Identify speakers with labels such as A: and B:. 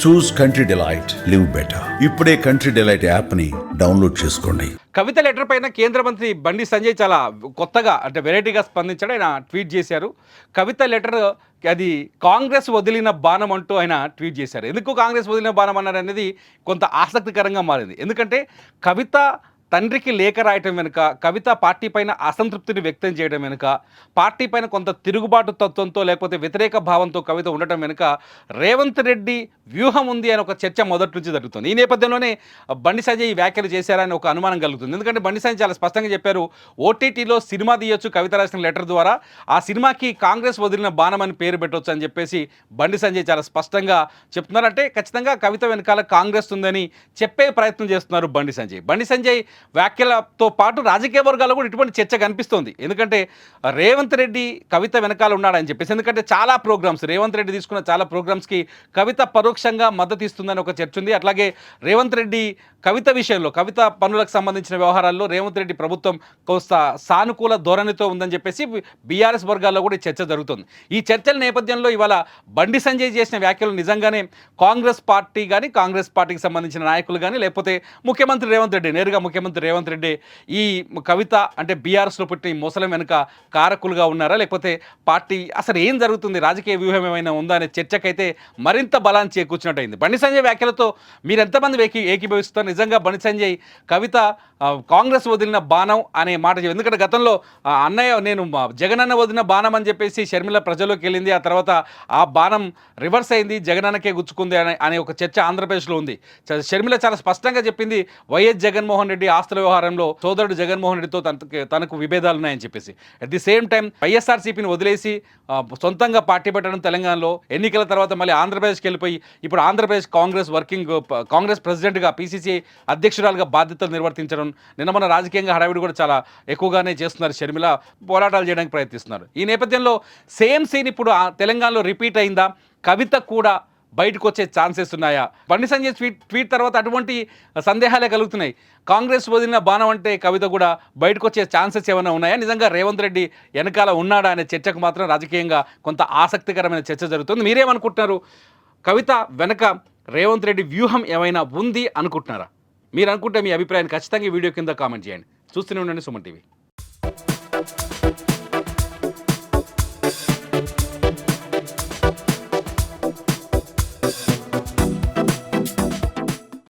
A: చూస్ country delight, live better. ఇప్పుడే country delight app ని download చేసుకోండి.
B: కవిత లెటర్ పైన కేంద్ర మంత్రి బండి సంజయ్ చాలా కొత్తగా అంటే వెరైటీగా స్పందించాడు. ఆయన ట్వీట్ చేశారు. కవిత లెటర్ అది కాంగ్రెస్ వదిలిన బాణం అంటూ ఆయన ట్వీట్ చేశారు. ఎందుకు కాంగ్రెస్ వదిలిన బాణం అన్నారు అనేది కొంత ఆసక్తికరంగా మారింది. ఎందుకంటే కవిత తండ్రికి లేఖ రాయటం వెనుక, కవిత పార్టీ పైన అసంతృప్తిని వ్యక్తం చేయడం వెనుక, పార్టీ పైన కొంత తిరుగుబాటు తత్వంతో లేకపోతే వ్యతిరేక భావంతో కవిత ఉండటం వెనుక రేవంత్ రెడ్డి వ్యూహం ఉంది అని ఒక చర్చ మొదటి నుంచి జరుగుతుంది. ఈ నేపథ్యంలోనే బండి సంజయ్ ఈ వ్యాఖ్యలు చేశారని ఒక అనుమానం కలుగుతుంది. ఎందుకంటే బండి సంజయ్ చాలా స్పష్టంగా చెప్పారు, ఓటీటీలో సినిమా తీయొచ్చు కవిత రాసిన లెటర్ ద్వారా, ఆ సినిమాకి కాంగ్రెస్ వదిలిన బాణం అని పేరు పెట్టవచ్చు అని చెప్పేసి బండి సంజయ్ చాలా స్పష్టంగా చెప్తున్నారు. అంటే ఖచ్చితంగా కవిత వెనకాల కాంగ్రెస్ ఉందని చెప్పే ప్రయత్నం చేస్తున్నారు బండి సంజయ్. బండి సంజయ్ వ్యాఖ్యలతో పాటు రాజకీయ వర్గాల్లో కూడా ఇటువంటి చర్చ కనిపిస్తోంది. ఎందుకంటే రేవంత్ రెడ్డి కవిత వెనకాల ఉన్నాడని చెప్పేసి, ఎందుకంటే చాలా ప్రోగ్రామ్స్ రేవంత్ రెడ్డి తీసుకున్న చాలా ప్రోగ్రామ్స్కి కవిత పరోక్షంగా మద్దతు ఇస్తుందని ఒక చర్చ ఉంది. అట్లాగే రేవంత్ రెడ్డి కవిత విషయంలో, కవిత పనులకు సంబంధించిన వ్యవహారాల్లో రేవంత్ రెడ్డి ప్రభుత్వం కొంత సానుకూల ధోరణితో ఉందని చెప్పేసి బీఆర్ఎస్ వర్గాల్లో కూడా చర్చ జరుగుతుంది. ఈ చర్చల నేపథ్యంలో ఇవాళ బండి సంజయ్ చేసిన వ్యాఖ్యలు నిజంగానే కాంగ్రెస్ పార్టీ కానీ, కాంగ్రెస్ పార్టీకి సంబంధించిన నాయకులు కానీ, లేకపోతే ముఖ్యమంత్రి రేవంత్ రెడ్డి, నేరుగా ముఖ్యమంత్రి రేవంత్ రెడ్డి ఈ కవిత అంటే బీఆర్ఎస్లో పుట్టిన ఈ ముసలం వెనుక కారకులుగా ఉన్నారా, లేకపోతే పార్టీ అసలు ఏం జరుగుతుంది, రాజకీయ వ్యూహం ఏమైనా ఉందా అనే చర్చకైతే మరింత బలాన్ని చేకూర్చినట్టయింది. బండి సంజయ్ వ్యాఖ్యలతో మీరు ఎంతమంది ఏకీభవిస్తారు? నిజంగా బండి సంజయ్ కవిత కాంగ్రెస్ వదిలిన బాణం అనే మాట చెప్పి, ఎందుకంటే గతంలో అన్నయ్య నేను జగనన్న వదిలిన బాణం అని చెప్పేసి షర్మిల ప్రజల్లోకి వెళ్ళింది, ఆ తర్వాత ఆ బాణం రివర్స్ అయింది, జగనన్నకే గుచ్చుకుంది అనే ఒక చర్చ ఆంధ్రప్రదేశ్లో ఉంది. షర్మిల చాలా స్పష్టంగా చెప్పింది, వైఎస్ జగన్మోహన్ రెడ్డి ఆస్తుల వ్యవహారంలో సోదరుడు జగన్మోహన్ రెడ్డితో తనకు విభేదాలు ఉన్నాయని చెప్పేసి, అట్ ది సేమ్ టైం వైఎస్ఆర్సీపీని వదిలేసి సొంతంగా పార్టీ పెట్టడం తెలంగాణలో, ఎన్నికల తర్వాత మళ్ళీ ఆంధ్రప్రదేశ్కి వెళ్ళిపోయి ఇప్పుడు ఆంధ్రప్రదేశ్ కాంగ్రెస్ ప్రెసిడెంట్గా, పీసీసీ అధ్యక్షురాలుగా బాధ్యతలు నిర్వర్తించడం, నిన్న మన రాజకీయంగా హడావిడి కూడా చాలా ఎక్కువగానే చేస్తున్నారు. షర్మిల పోరాటాలు చేయడానికి ప్రయత్నిస్తున్నారు. ఈ నేపథ్యంలో సేమ్ సీన్ ఇప్పుడు తెలంగాణలో రిపీట్ అయిందా? కవిత కూడా బయటకు వచ్చే ఛాన్సెస్ ఉన్నాయా? బండి సంజయ్ ట్వీట్ తర్వాత అటువంటి సందేహాలే కలుగుతున్నాయి. కాంగ్రెస్ వదిలిన బాణం అంటే కవిత కూడా బయటకు వచ్చే ఛాన్సెస్ ఏమైనా ఉన్నాయా? నిజంగా రేవంత్ రెడ్డి వెనకాల ఉన్నాడా అనే చర్చకు మాత్రం రాజకీయంగా కొంత ఆసక్తికరమైన చర్చ జరుగుతుంది. మీరేమనుకుంటున్నారు? కవిత వెనక రేవంత్ రెడ్డి వ్యూహం ఏమైనా ఉంది అనుకుంటున్నారా? మీరు అనుకుంటే మీ అభిప్రాయాన్ని ఖచ్చితంగా ఈ వీడియో కింద కామెంట్ చేయండి. చూస్తూనే ఉండండి సుమన్ టీవీ.